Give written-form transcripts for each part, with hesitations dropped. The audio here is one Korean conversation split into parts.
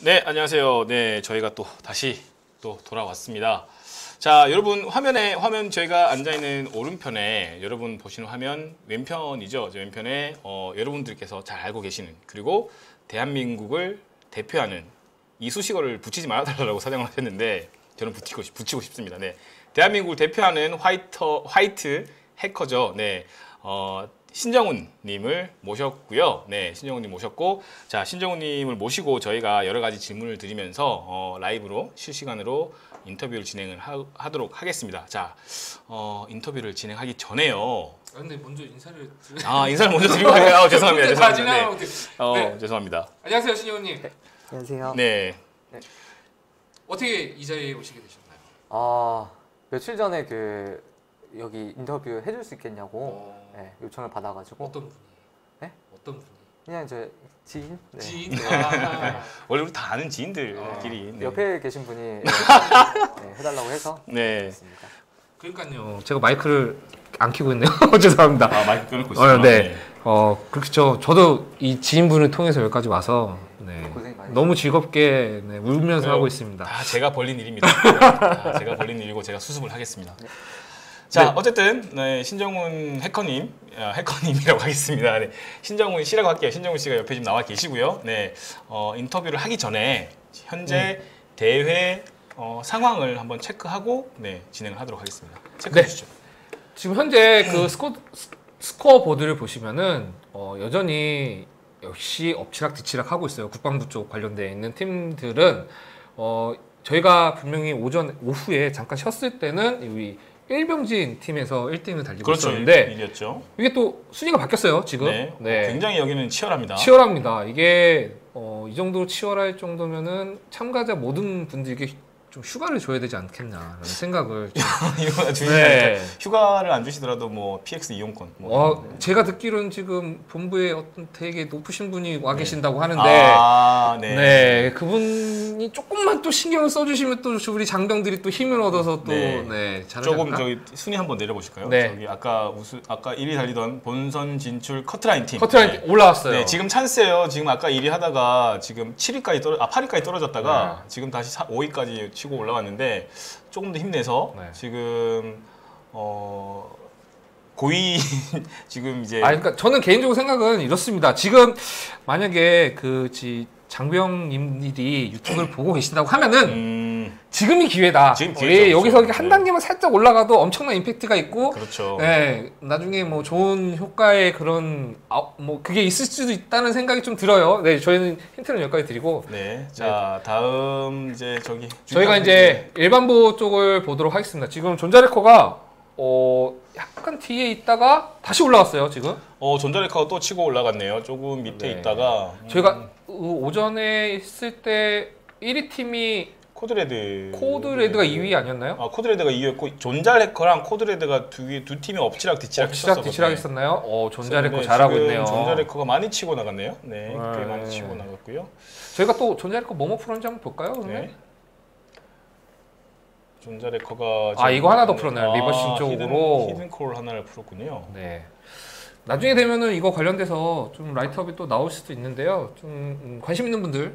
네, 안녕하세요. 네, 저희가 또 다시 돌아왔습니다. 자, 여러분 화면 저희가 앉아 있는 오른편에 여러분 보시는 화면 왼편이죠. 저 왼편에 여러분들께서 잘 알고 계시는, 그리고 대한민국을 대표하는 이 수식어를 붙이지 말아달라고 사정을 하셨는데 저는 붙이고 싶습니다. 네, 대한민국을 대표하는 화이트 해커죠. 네, 신정훈 님을 모셨고요. 네, 신정훈 님 모셨고, 자, 신정훈 님을 모시고 저희가 여러 가지 질문을 드리면서 라이브로 실시간으로 인터뷰를 진행을 하도록 하겠습니다. 자, 인터뷰를 진행하기 전에요. 근데 먼저 인사를 인사를 먼저 드리고 갈까요? 죄송합니다. 네. 죄송합니다. 안녕하세요, 신영훈님. 안녕하세요. 네. 어떻게 이 자리에 오시게 되셨나요? 며칠 전에 여기 인터뷰 해줄 수 있겠냐고 네, 요청을 받아가지고. 어떤 분이? 네? 어떤 분이? 그냥 저 지인. 네. 지인. 원래 우리 다 아는 지인들끼리. 네. 옆에 계신 분이 네, 해달라고 해서. 네. 그러니까요. 제가 마이크를 안 켜고 있네요. 죄송합니다. 마이크 끊고 있어요. 네. 그렇죠. 저도 이 지인분을 통해서 여기까지 와서 너무 즐겁게 울면서 하고 있습니다. 제가 벌린 일입니다. 제가 벌린 일이고 제가 수습을 하겠습니다. 네. 자, 어쨌든 네, 신정훈 해커님이라고 하겠습니다. 네, 신정훈 씨라고 할게요. 신정훈 씨가 옆에 지금 나와 계시고요. 네, 인터뷰를 하기 전에 현재 대회 상황을 한번 체크하고 진행을 하도록 하겠습니다. 체크해 주시죠. 지금 현재 그 스코어 보드를 보시면은 여전히 역시 엎치락뒤치락 하고 있어요. 국방부 쪽 관련되어 있는 팀들은 저희가 분명히 오후에 잠깐 쉬었을 때는 이 일병진 팀에서 1등을 달리고 있었는데 이겼죠. 이게 또 순위가 바뀌었어요 지금. 네. 굉장히 여기는 치열합니다. 치열합니다. 이게 이 정도로 치열할 정도면은 참가자 모든 분들에게 좀 휴가를 줘야 되지 않겠냐라는 생각을 휴가를 안 주시더라도 뭐 PX 이용권 제가 듣기로는 지금 본부에 어떤 되게 높으신 분이 와 계신다고 하는데 그분이 조금만 또 신경을 써주시면 또 우리 장병들이 또 힘을 얻어서 또 잘하지 조금 않을까? 저기 순위 한번 내려보실까요? 네. 저기 아까 1위 달리던 본선 진출 커트라인 팀 올라왔어요. 네, 지금 찬스예요. 지금 아까 1위 하다가 지금 8위까지 떨어졌다가 지금 다시 5위까지 치고 올라왔는데 조금 더 힘내서 지금 고위 지금 이제 그러니까 저는 개인적으로 생각은 이렇습니다. 지금 만약에 장병님들이 유튜브를 보고 계신다고 하면은 지금이 기회다. 여기서 한 단계만 살짝 올라가도 엄청난 임팩트가 있고, 그렇죠. 네, 나중에 뭐 좋은 효과의 그런 뭐 그게 있을 수도 있다는 생각이 좀 들어요. 네, 저희는 힌트는 여기까지 드리고. 네, 자 다음 이제 저희가 이제 일반부 쪽을 보도록 하겠습니다. 지금 존자레커가 약간 뒤에 있다가 다시 올라왔어요 지금. 존자레커가 또 치고 올라갔네요. 조금 밑에 있다가 저희가 오전에 있을 때 1위 팀이 코드레드가 2위 아니었나요? 코드레드가 2위였고 존잘해커랑 코드레드가 두 팀이 엎치락뒤치락 했었나요? 존잘해커 잘하고 있네요. 존잘해커가 많이 치고 나갔네요. 네, 꽤 많이 치고 나갔고요. 저희가 또 존잘해커 뭐뭐 풀었는지 한번 볼까요? 그러면? 존잘해커가 이거 하나 더 풀었네요. 리버싱 쪽으로 히든콜 하나를 풀었군요. 네. 나중에 되면은 이거 관련돼서 좀 라이트업이 또 나올 수도 있는데요. 좀 관심 있는 분들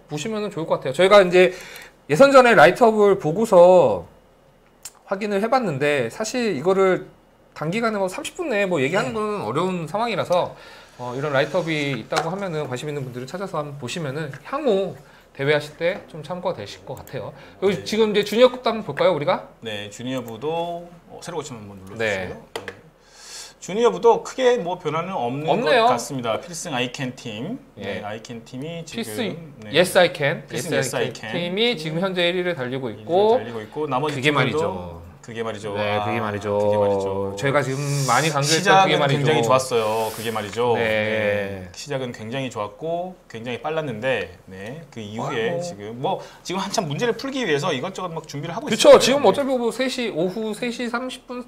보시면은 좋을 것 같아요. 저희가 이제 예선전에 라이트업을 보고서 확인을 해봤는데 사실 이거를 단기간에 30분 내에 얘기하는 건 어려운 상황이라서 이런 라이트업이 있다고 하면은 관심 있는 분들을 찾아서 한번 보시면은 향후 대회하실 때 좀 참고가 되실 것 같아요. 여기 지금 이제 주니어급도 한번 볼까요, 우리가? 네, 주니어부도 새로 고치면 한번 눌러주세요. 주니어부도 크게 뭐 변화는 없는 것 같습니다. 필승 아이캔 팀, 아이캔 팀이 지금 Yes I Can 팀이 지금 현재 1위를 달리고 있고 나머지 그게 말이죠. 그게 말이죠. 네, 그게 말이죠. 저희가 지금 많이 강조했던 그게 말이죠. 굉장히 좋았어요. 그게 말이죠. 네. 시작은 굉장히 좋았고 굉장히 빨랐는데 그 이후에 지금 한참 문제를 풀기 위해서 이것저것 막 준비를 하고 있어요. 그렇죠. 지금 어차피 오후 3시 30분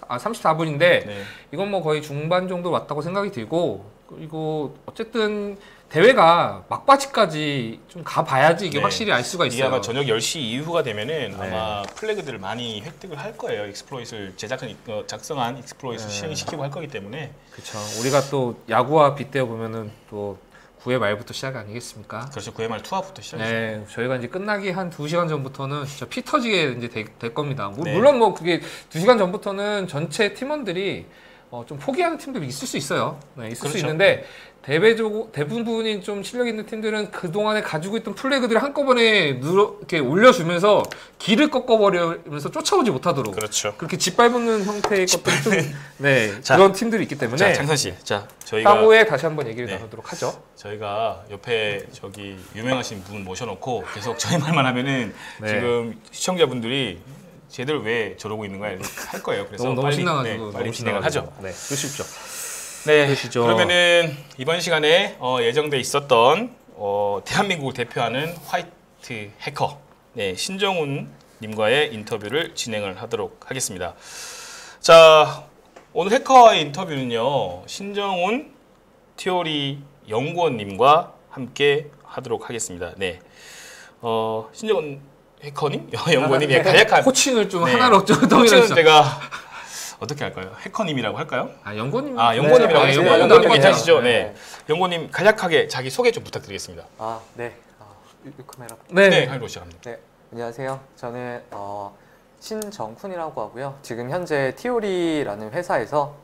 34분인데 이건 뭐 거의 중반 정도 왔다고 생각이 들고, 그리고 어쨌든 대회가 막바지까지 좀 가봐야지 이게 확실히 알 수가 있어요. 이게 아마 저녁 10시 이후가 되면은 아마 플래그들을 많이 획득을 할 거예요. 익스플로잇을 작성한 익스플로잇을 실행시키고 할 거기 때문에. 그렇죠. 우리가 또 야구와 빗대어 보면은 또 9회 말부터 시작 아니겠습니까? 그렇죠. 9회 말 투하부터 시작이죠. 네, 저희가 이제 끝나기 한 2시간 전부터는 진짜 피 터지게 이제 될 겁니다. 네. 물론 뭐 그게 2시간 전부터는 전체 팀원들이 좀 포기하는 팀들이 있을 수 있어요. 네, 있을 수 그렇죠. 있는데 대부분이 좀 실력 있는 팀들은 그동안에 가지고 있던 플래그들을 한꺼번에 이렇게 올려주면서 길을 꺾어버리면서 쫓아오지 못하도록 그렇죠. 그렇게 짓밟는 형태의 것들 좀 네, 자, 그런 팀들이 있기 때문에 자, 창선 씨. 자, 저희가 향후에 다시 한번 얘기를 네. 나누도록 하죠. 저희가 옆에 저기 유명하신 분 모셔놓고 계속 저희 말만 하면은 네. 지금 시청자분들이 쟤들 왜 저러고 있는 거야 이렇게 할 거예요. 그래서 너무 빨리, 신나가지고 빨리 너무 진행을 신나가지고. 하죠. 네, 그러십시오. 네, 그러시죠. 그러면은 이번 시간에 예정돼 있었던 대한민국을 대표하는 화이트 해커 네, 신정훈 님과의 인터뷰를 진행을 하도록 하겠습니다. 자, 오늘 해커와의 인터뷰는요. 신정훈 티오리 연구원 님과 함께 하도록 하겠습니다. 네. 신정훈 해커님? 연구원님 예, 간략한 호칭을 좀 네. 하나로 좀 호칭은 동일하시죠. 제가 어떻게 할까요? 해커님이라고 할까요? 연구원님. 연구원님이라고 네, 하시면 네, 연구원님 네, 괜찮으시죠? 네. 네. 연구원님 간략하게 자기 소개 좀 부탁드리겠습니다. 아, 네. 이 카메라. 네. 네, 하이로 시작합니다. 네, 안녕하세요. 저는 신정훈이라고 하고요. 지금 현재 티오리라는 회사에서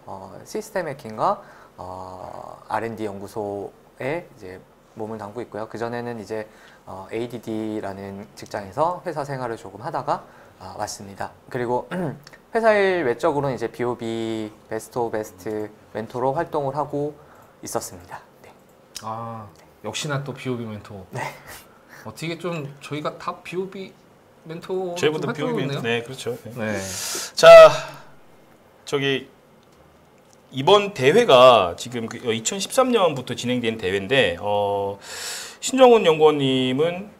시스템 해킹과 R&D 연구소에 이제 몸을 담고 있고요. 그 전에는 이제 ADD라는 직장에서 회사 생활을 조금 하다가 왔습니다. 그리고 회사 일 외적으로는 이제 BOB 베스트 오브 베스트 멘토로 활동을 하고 있었습니다. 네. 역시나 또 BOB 멘토. 네. 어떻게 좀 저희가 다 BOB 멘토. 저희보다 BOB 멘토. 네, 그렇죠. 네. 네. 자, 저기 이번 대회가 지금 2013년부터 진행된 대회인데 신정훈 연구원님은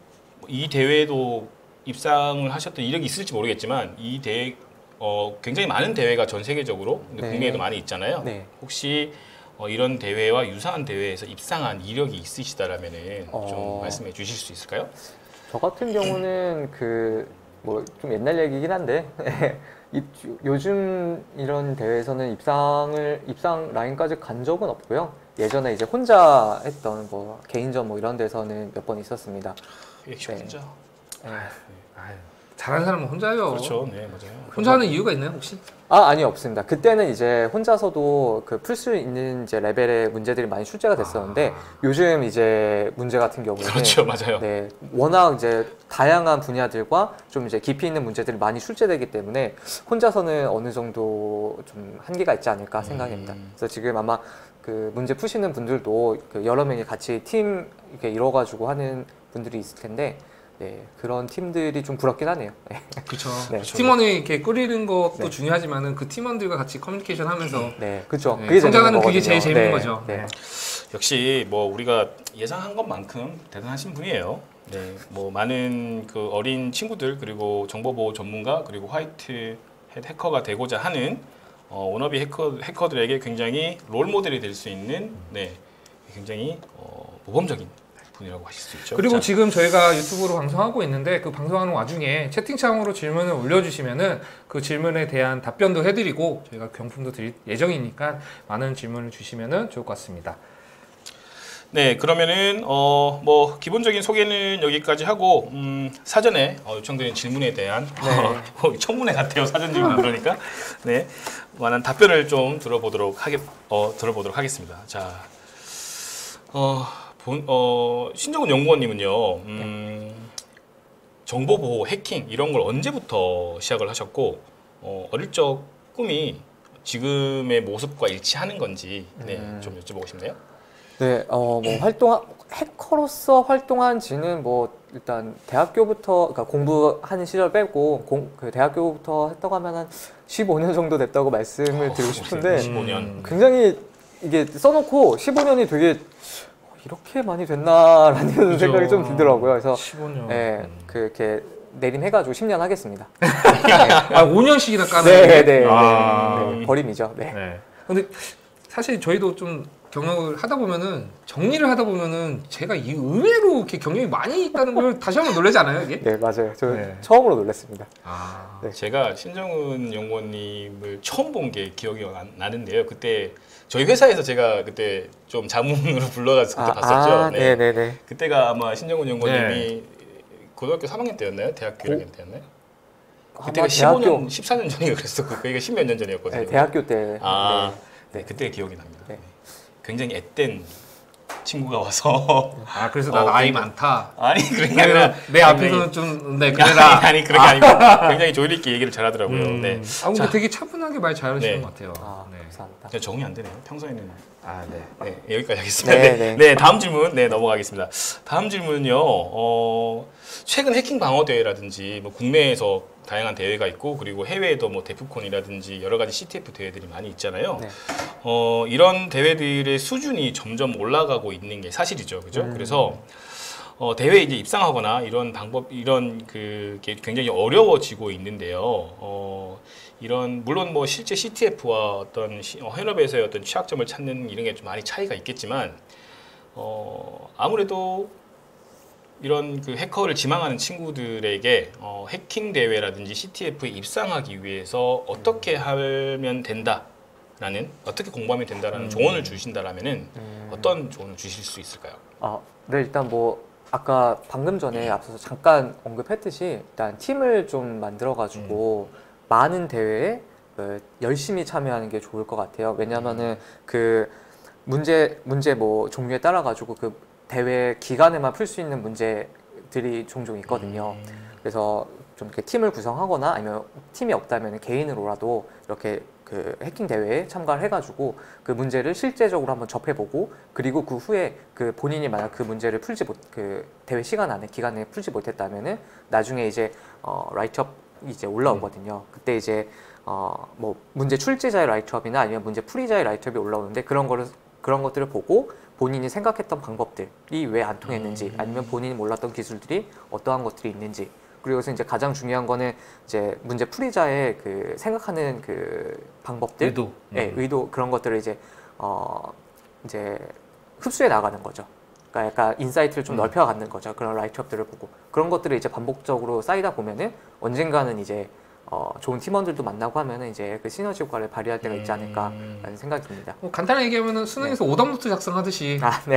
이 대회도 입상을 하셨던 이력이 있을지 모르겠지만 이 대회 굉장히 많은 대회가 전 세계적으로 네. 국내에도 많이 있잖아요. 네. 혹시 이런 대회와 유사한 대회에서 입상한 이력이 있으시다라면은 좀 말씀해 주실 수 있을까요? 저 같은 경우는 뭐 좀 옛날 얘기긴 한데 요즘 이런 대회에서는 입상 라인까지 간 적은 없고요. 예전에 이제 혼자 했던 뭐 개인전 뭐 이런 데서는 몇 번 있었습니다. 역시 네. 혼자. 네. 잘하는 사람은 혼자요. 그렇죠. 네, 맞아요. 혼자 하는 이유가 있나요, 혹시? 아니요, 없습니다. 그때는 이제 혼자서도 풀 수 있는 이제 레벨의 문제들이 많이 출제가 됐었는데 요즘 이제 문제 같은 경우는 그렇죠, 맞아요. 네, 워낙 이제 다양한 분야들과 좀 이제 깊이 있는 문제들이 많이 출제되기 때문에 혼자서는 어느 정도 좀 한계가 있지 않을까 생각합니다. 그래서 지금 아마 그 문제 푸시는 분들도 여러 명이 같이 팀 이렇게 이뤄가지고 하는 분들이 있을 텐데. 네, 그런 팀들이 좀 부럽긴 하네요. 네. 그렇죠. 네. 팀원이 이렇게 꾸리는 것도 네. 중요하지만은 그 팀원들과 같이 커뮤니케이션 하면서 네, 그렇죠. 네, 그게 성장하는 재밌는 그게 제일 거거든요. 재밌는 네, 거죠. 네. 네. 역시 뭐 우리가 예상한 것만큼 대단하신 분이에요. 네, 뭐 많은 그 어린 친구들 그리고 정보보호 전문가 그리고 화이트 햇 해커가 되고자 하는 워너비 해커들에게 굉장히 롤 모델이 될 수 있는 네, 굉장히 모범적인 분이라고 하실 수 있죠. 그리고 자, 지금 저희가 유튜브로 방송하고 있는데 그 방송하는 와중에 채팅창으로 질문을 올려주시면은 그 질문에 대한 답변도 해드리고 저희가 경품도 드릴 예정이니까 많은 질문을 주시면은 좋을 것 같습니다. 네, 그러면은 뭐 기본적인 소개는 여기까지 하고 사전에 요청드린 질문에 대한 청문회 같아요. 사전 질문 그러니까 네, 많은 답변을 좀 들어보도록 하겠습니다. 자, 신정훈 연구원님은요, 정보보호, 해킹 이런 걸 언제부터 시작을 하셨고 어릴 적 꿈이 지금의 모습과 일치하는 건지 좀 여쭤보고 싶네요. 네, 뭐 해커로서 활동한 지는 뭐 일단 대학교부터 그러니까 공부하는 시절 빼고 그 대학교부터 했다고 하면 한 15년 정도 됐다고 말씀을 드리고 싶은데 15년. 굉장히 이게 써놓고 15년이 되게 이렇게 많이 됐나라는 그죠. 생각이 좀 들더라고요. 그래서 15년. 네, 그렇게 내림해가지고 10년 하겠습니다. 5년씩이나 까는. 네, 네, 아. 네, 버림이죠. 네. 네. 근데 사실 저희도 좀 경력을 하다 보면은 정리를 하다 보면은 제가 이 의외로 이렇게 경력이 많이 있다는 걸 다시 한번 놀라지 않아요, 이게? 네, 맞아요. 저 네. 처음으로 놀랐습니다. 아. 네. 제가 신정훈 연구원님을 처음 본 게 기억이 나는데요. 그때 저희 회사에서 제가 그때 좀 자문으로 불러가서 그때 봤었죠. 네. 네네네. 그때가 아마 신정훈 연구원님이 고등학교 3학년 때였나요? 대학교 1학년 때였나요? 그때가 15년, 14년 전인가 그랬었고 그게 10몇 년 전이었거든요. 네, 대학교 때. 아, 네. 네, 그때 기억이 납니다. 네. 굉장히 앳된 친구가 와서 아 그래서 나 나이 많다. 아니 그런 게 아니라 내 앞에서는 좀 네 그래라. 아니 그런 게 아니고 굉장히 조율 있게 얘기를 잘하더라고요. 네. 아 근데 자, 되게 차분하게 말 잘하시는 네. 것 같아요. 네. 감사합니다. 그냥 정이 안 되네요. 평소에는 아 네. 네, 여기까지 하겠습니다. 네, 네, 네. 다음 질문 넘어가겠습니다. 다음 질문은요. 최근 해킹 방어 대회라든지 뭐 국내에서 다양한 대회가 있고 그리고 해외에도 뭐 데프콘이라든지 여러 가지 CTF 대회들이 많이 있잖아요. 네. 이런 대회들의 수준이 점점 올라가고 있는 게 사실이죠, 그죠? 그래서 대회에 이제 입상하거나 이런 방법, 이런 게 굉장히 어려워지고 있는데요. 이런 물론 뭐 실제 CTF와 어떤 현업에서의 어떤 취약점을 찾는 이런 게 좀 많이 차이가 있겠지만 아무래도 이런 그 해커를 지망하는 친구들에게 해킹 대회라든지 CTF에 입상하기 위해서 어떻게 하면 된다라는 어떻게 공부하면 된다라는 조언을 주신다라면은 어떤 조언을 주실 수 있을까요? 네, 일단 뭐 아까 방금 전에 앞서서 잠깐 언급했듯이 일단 팀을 좀 만들어가지고 많은 대회에 열심히 참여하는 게 좋을 것 같아요. 왜냐하면은 그 문제 뭐 종류에 따라 가지고 그 대회 기간에만 풀 수 있는 문제들이 종종 있거든요. 그래서 좀 이렇게 팀을 구성하거나 아니면 팀이 없다면 개인으로라도 이렇게 그 해킹 대회에 참가를 해가지고 그 문제를 실제적으로 한번 접해보고 그리고 그 후에 그 본인이 만약 그 문제를 그 대회 시간 안에 기간에 풀지 못했다면은 나중에 이제 라이트업 이제 올라오거든요. 그때 이제 뭐 문제 출제자의 라이트업이나 아니면 문제 풀이자의 라이트업이 올라오는데 그런 것들을 보고 본인이 생각했던 방법들이 왜 안 통했는지 아니면 본인이 몰랐던 기술들이 어떠한 것들이 있는지 그리고 여기서 이제 가장 중요한 거는 이제 문제 풀이자의 그 생각하는 그 방법들, 의도. 네, 의도 그런 것들을 이제 흡수해 나가는 거죠. 그러니까 약간 인사이트를 좀 넓혀가는 거죠. 그런 라이트업들을 보고 그런 것들을 이제 반복적으로 쌓이다 보면은 언젠가는 이제 좋은 팀원들도 만나고 하면은 이제 그 시너지 효과를 발휘할 때가 있지 않을까라는 생각이 듭니다. 뭐 간단하게 얘기하면은 수능에서 오답노트 작성하듯이 네.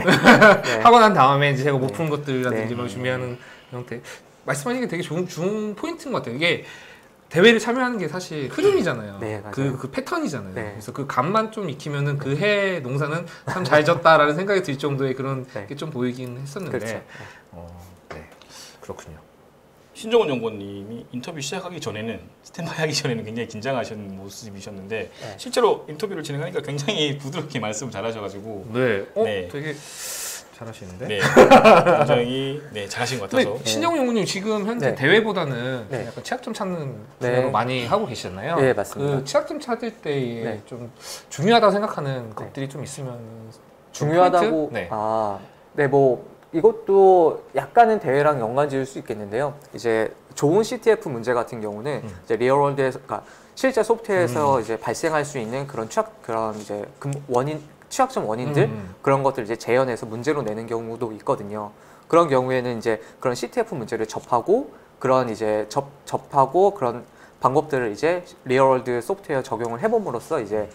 하고 난 다음에 이제 제가 못 푼 것들이라든지 네. 뭐 준비하는 형태. 말씀하신 게 되게 좋은 포인트인 것 같아요. 이게 대회를 참여하는 게 사실 흐름이잖아요. 네, 맞아요. 그 패턴이잖아요. 네. 그래서 그 감만 좀 익히면은 그 해 농사는 참 잘 졌다라는 생각이 들 정도의 그런 네. 게 좀 보이긴 했었는데. 그렇죠. 네. 그렇군요. 신정훈 연구원님이 인터뷰 시작하기 전에는 스탠바이 하기 전에는 굉장히 긴장하시는 모습이셨는데 네. 실제로 인터뷰를 진행하니까 굉장히 부드럽게 말씀을 잘하셔가지고 네. 네. 되게 잘하시는데. 네, 굉장히 잘하신 것 같아서 근데 신정훈 연구님 지금 현재 네. 대회보다는 네. 약간 취약점 찾는 네. 분야로 많이 하고 계시잖아요. 네, 맞습니다. 그 취약점 찾을 때에 네. 좀 중요하다고 생각하는 것들이 좀 있으면 중요하다고 포인트? 네. 네, 뭐 이것도 약간은 대회랑 연관지을 수 있겠는데요. 이제 좋은 CTF 문제 같은 경우는 이제 리얼월드에서, 그러니까 실제 소프트웨어에서 이제 발생할 수 있는 그런 이제 취약점 원인들 그런 것들 이제 재현해서 문제로 내는 경우도 있거든요. 그런 경우에는 이제 그런 CTF 문제를 접하고 그런 이제 접하고 그런 방법들을 이제 리얼월드 소프트웨어 적용을 해봄으로써 이제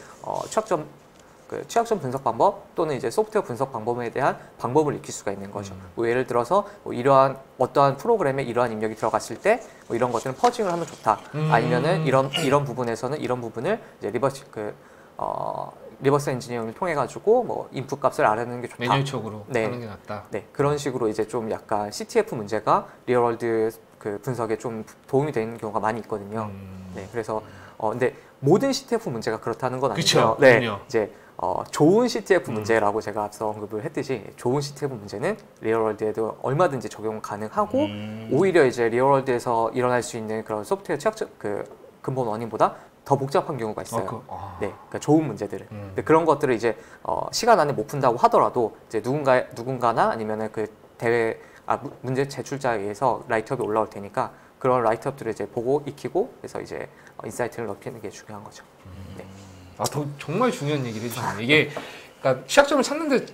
취약점 분석 방법 또는 이제 소프트웨어 분석 방법에 대한 방법을 익힐 수가 있는 거죠. 뭐 예를 들어서 뭐 이러한 어떠한 프로그램에 이러한 입력이 들어갔을 때 뭐 이런 것들은 퍼징을 하면 좋다. 아니면은 이런 부분에서는 이런 부분을 이제 리버스 엔지니어링을 통해 가지고 뭐 인풋 값을 알아내는 게 좋다. 매뉴얼적으로 네. 하는 게 낫다. 네, 그런 식으로 이제 좀 약간 CTF 문제가 리얼월드 그 분석에 좀 도움이 되는 경우가 많이 있거든요. 네, 그래서 근데 모든 CTF 문제가 그렇다는 건 아니고요. 그쵸, 네, 그럼요. 이제 좋은 CTF 문제라고 제가 앞서 언급을 했듯이 좋은 CTF 문제는 리얼월드에도 얼마든지 적용 가능하고 오히려 이제 리얼월드에서 일어날 수 있는 그런 소프트웨어 취약점 그 근본 원인보다 더 복잡한 경우가 있어요. 네, 그러니까 좋은 문제들을. 근데 그런 것들을 이제 시간 안에 못 푼다고 하더라도 이제 누군가나 아니면은 그 문제 제출자에 의해서 라이트업이 올라올 테니까 그런 라이트업들을 이제 보고 익히고 그래서 이제 인사이트를 넓히는 게 중요한 거죠. 네. 정말 중요한 얘기를 해주시네요. 이게 그러니까 취약점을 찾는데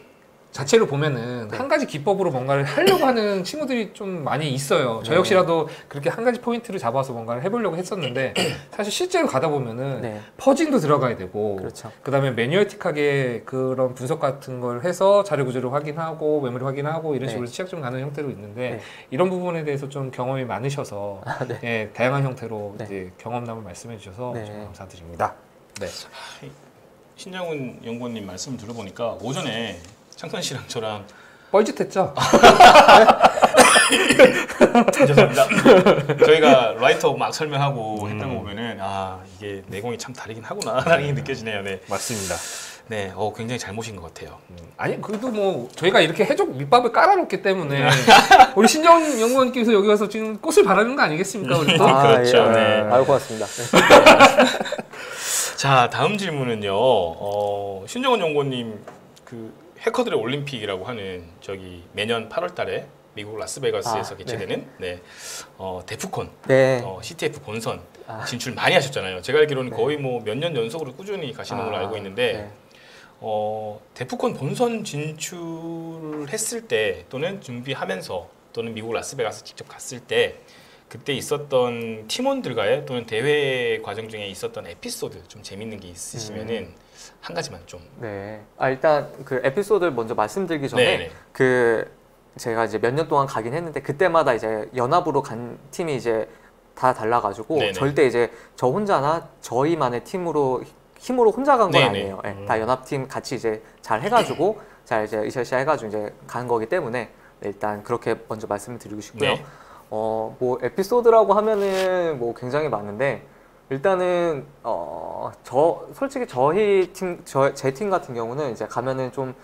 자체로 보면은 네. 한 가지 기법으로 뭔가를 하려고 하는 친구들이 좀 많이 있어요. 저 네. 역시라도 그렇게 한 가지 포인트를 잡아서 뭔가를 해보려고 했었는데 사실 실제로 가다 보면은 네. 퍼징도 들어가야 되고 그렇죠. 그다음에 매뉴얼틱하게 그런 분석 같은 걸 해서 자료 구조를 확인하고 메모리 확인하고 이런 네. 식으로 시작점 가는 형태로 있는데 네. 이런 부분에 대해서 좀 경험이 많으셔서 네. 예, 다양한 형태로 네. 이제 경험담을 말씀해 주셔서 네. 정말 감사드립니다. 네. 신장훈 연구원님 말씀 들어보니까 오전에 창선 씨랑 저랑 뻘짓했죠? 죄송합니다. 저희가 라이터 막 설명하고 했던 거 보면은 아 이게 내공이 참 다르긴 하구나라는 게 느껴지네요. 네, 맞습니다. 네, 굉장히 잘 모신 것 같아요. 아니 그래도 뭐 저희가 이렇게 해적 밑밥을 깔아놓기 때문에 우리 신정 연구원님께서 여기 와서 지금 꽃을 바라는 거 아니겠습니까? 우리 또? 그렇죠. 예. 네. 아유, 고맙습니다. 자, 다음 질문은요. 신정원 연구원님 그 해커들의 올림픽이라고 하는 저기 매년 8월달에 미국 라스베가스에서 개최되는 데프콘 네. CTF 본선 아. 진출 많이 하셨잖아요. 제가 알기로는 네. 거의 뭐 몇 년 연속으로 꾸준히 가시는 걸로 알고 있는데 데프콘 본선 진출했을 때 또는 준비하면서 또는 미국 라스베가스 직접 갔을 때 그때 있었던 팀원들과의 또는 대회 과정 중에 있었던 에피소드 좀 재밌는 게 있으시면은 한 가지만 좀. 네. 일단 그 에피소드를 먼저 말씀드리기 전에 네네. 그 제가 이제 몇 년 동안 가긴 했는데 그때마다 이제 연합으로 간 팀이 이제 다 달라가지고 네네. 절대 이제 저 혼자나 저희만의 팀으로 힘으로 혼자 간 건 네네. 아니에요. 네, 다 연합팀 같이 이제 잘 해가지고 잘 이제 으쌰으쌰 해가지고 이제 간 거기 때문에 일단 그렇게 먼저 말씀을 드리고 싶고요. 네. 뭐 에피소드라고 하면은 뭐 굉장히 많은데 일단은 솔직히 제 팀 같은 경우는 이제 가면은 좀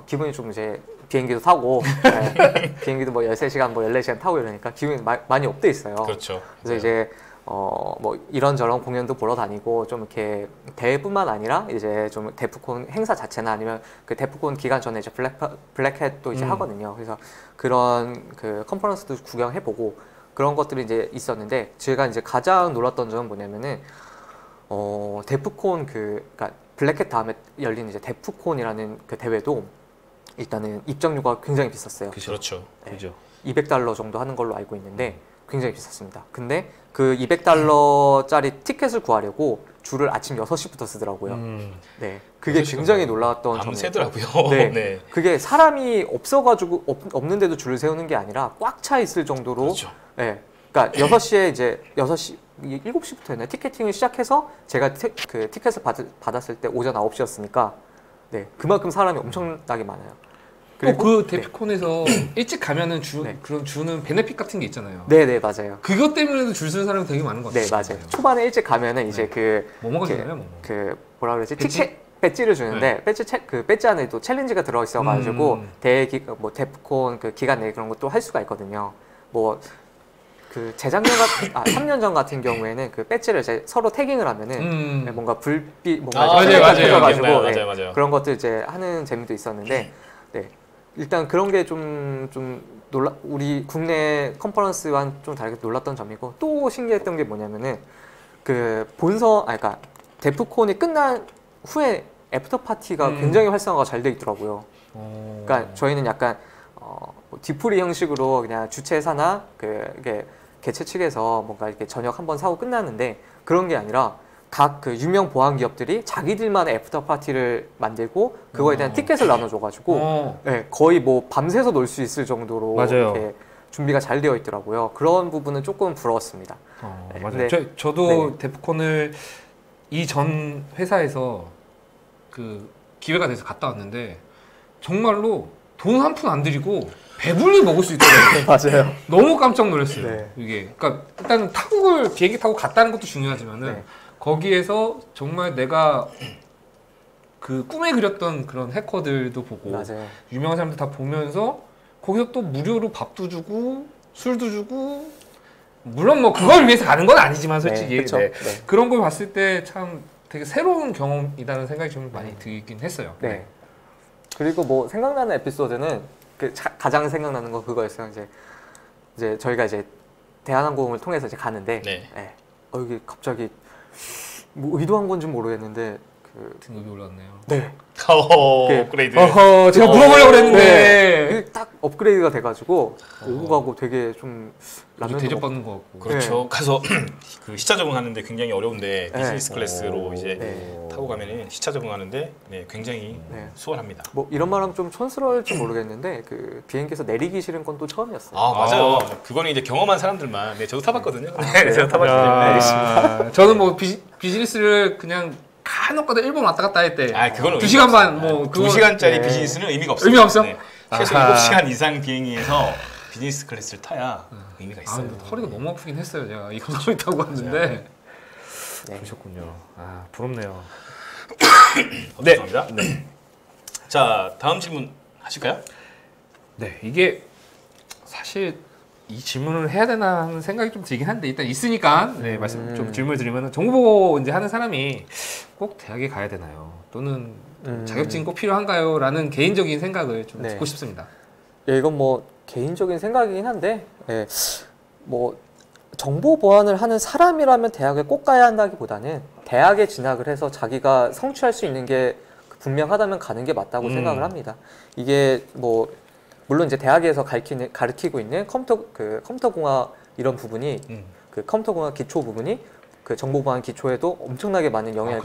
기분이 좀 이제 비행기도 타고 네, 비행기도 뭐 13시간 뭐 14시간 타고 이러니까 기분이 많이 업돼 있어요. 그렇죠. 그래서 이제 뭐 이런저런 공연도 보러 다니고 좀 이렇게 대회뿐만 아니라 이제 좀 데프콘 행사 자체나 아니면 그 데프콘 기간 전에 이제 블랙햇도 이제 하거든요. 그래서 그런 그 컨퍼런스도 구경해보고 그런 것들이 이제 있었는데 제가 이제 가장 놀랐던 점은 뭐냐면은 데프콘 그러니까 블랙햇 다음에 열린 이제 데프콘이라는 그 대회도 일단은 입장료가 굉장히 비쌌어요. 그렇죠. 네. 그죠. 200달러 정도 하는 걸로 알고 있는데 굉장히 비쌌습니다. 근데 그 200달러짜리 티켓을 구하려고 줄을 아침 6시부터 쓰더라고요. 네. 그게 굉장히 놀라웠던 밤새더라고요. 점이었고 네. 네. 그게 사람이 없어가지고 없는데도 줄을 세우는 게 아니라 꽉 차 있을 정도로 그렇죠. 네. 그러니까 6시에 이제 7시부터 했나요? 티켓팅을 시작해서 제가 그 티켓을 받았을 때 오전 9시였으니까 네. 그만큼 사람이 엄청나게 많아요. 그 데프콘에서 일찍 가면은 네. 그런 주는 베네핏 같은 게 있잖아요. 네네 맞아요. 그것 때문에도 줄 서는 사람이 되게 많은 것 같아요. 네 맞아요. 초반에 일찍 가면은 이제 뭐뭐가 주나요? 그 뭐라 그러지? 배지? 배지를 주는데 그 배지 안에 또 챌린지가 들어 있어가지고 뭐 데프콘 그 기간 내에 그런 것도 할 수가 있거든요. 뭐 그 재작년 3년 전 같은 경우에는 그 배지를 이제 서로 태깅을 하면은 뭔가 불빛 뭔가 맞아요. 맞아요. 그런 것들 이제 하는 재미도 있었는데 네. 일단 그런 게 좀 우리 국내 컨퍼런스와는 좀 다르게 놀랐던 점이고 또 신기했던 게 뭐냐면은 그 그러니까 데프콘이 끝난 후에 애프터 파티가 굉장히 활성화가 잘 돼 있더라고요. 그러니까 저희는 약간 뭐 뒤풀이 형식으로 그냥 주최사나 이게 개최 측에서 뭔가 이렇게 저녁 한번 사고 끝나는데 그런 게 아니라 각 그 유명 보안 기업들이 자기들만의 애프터 파티를 만들고 그거에 대한 티켓을 나눠줘가지고 네, 거의 뭐 밤새서 놀 수 있을 정도로 맞아요. 이렇게 준비가 잘 되어 있더라고요. 그런 부분은 조금 부러웠습니다. 네, 맞아요. 근데- 저도 데프콘을 이전 회사에서 그 기회가 돼서 갔다 왔는데 정말로 돈 한 푼 안 들이고 배불리 먹을 수 있더라고요. 맞아요. 너무 깜짝 놀랐어요. 네. 이게 그러니까 일단 비행기 타고 갔다는 것도 중요하지만은 네. 거기에서 정말 내가 그 꿈에 그렸던 그런 해커들도 보고 맞아요. 유명한 사람들 다 보면서 거기서 또 무료로 밥도 주고 술도 주고 물론 뭐 그걸 위해서 가는 건 아니지만 솔직히 네, 그쵸? 네. 네. 그런 걸 봤을 때 참 되게 새로운 경험이라는 생각이 좀 많이 들긴 했어요. 네. 그리고 뭐 생각나는 에피소드는 가장 생각나는 거 그거였어요. 이제 저희가 이제 대한항공을 통해서 이제 가는데 네. 네. 이게 갑자기 뭐 의도한 건지 모르겠는데 등급이 올랐네요. 네. 업그레이드. 제가 물어보려고 그랬는데 이게 딱 업그레이드가 돼가지고 오고 가고 되게 좀 라면도 대접받는 것 같고. 그렇죠. 가서 그 시차 적응하는데 굉장히 어려운데 비즈니스 클래스로 이제 네. 타고 가면은 시차 적응하는데 굉장히 네. 수월합니다. 뭐 이런 말하면 좀 촌스러울지 모르겠는데 그 비행기에서 내리기 싫은 건 또 처음이었어요. 아 맞아요. 그거는 이제 경험한 사람들만. 저도 타봤거든요. 네, 제가 타봤기 때문에. 저는 뭐 비즈니스를 그냥 간혹가다 일본 왔다 갔다 할 때. 그거는 2시간 반 뭐 2시간짜리 네. 비즈니스는 의미가 없어요. 의미 없어? 네. 최소 아하. 7시간 이상 비행기에서 비즈니스 클래스를 타야 의미가 있어요. 근데 허리가 너무 아프긴 했어요. 제가 이것저것 타고 왔는데. 네. 그러셨군요. 부럽네요. 네. 감사합니다. 네. 자, 다음 질문 하실까요? 네, 이게 사실 이 질문을 해야 되나 하는 생각이 좀 들긴 한데 일단 있으니까 말씀 좀 질문을 드리면 정보 이제 하는 사람이 꼭 대학에 가야 되나요? 또는 자격증이 꼭 필요한가요? 라는 개인적인 생각을 좀 네. 듣고 싶습니다. 예, 이건 뭐 개인적인 생각이긴 한데 예, 뭐 정보 보안을 하는 사람이라면 대학에 꼭 가야 한다기보다는 대학에 진학을 해서 자기가 성취할 수 있는 게 분명하다면 가는 게 맞다고 생각을 합니다. 이게 뭐 물론 이제 대학에서 가르치고 있는 컴퓨터공학 이런 부분이 그 컴퓨터공학 기초 부분이 그 정보보안 기초에도 엄청나게 많은 영향을